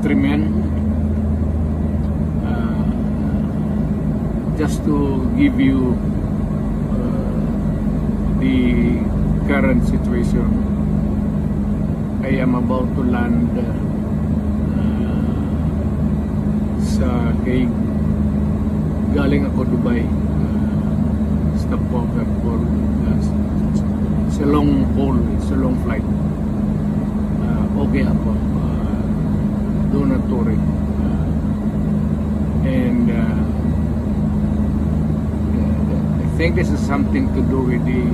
countrymen, just to give you the current situation. I am about to land sa Hague. Galing ako Dubai. Stopover for it's a long haul, it's a long flight. Okay ako. Do not worry. And I think this is something to do with the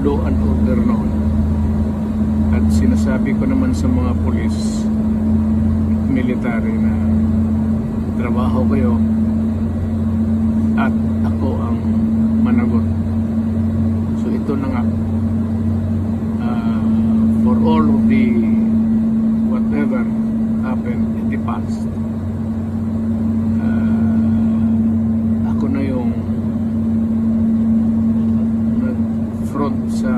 law and order noon. At sinasabi ko naman sa mga pulis, military, na trabaho kayo at ako ang managot. So ito na nga, for all of the whatever happened in the past, ako na yung nag-front sa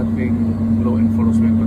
ating law enforcement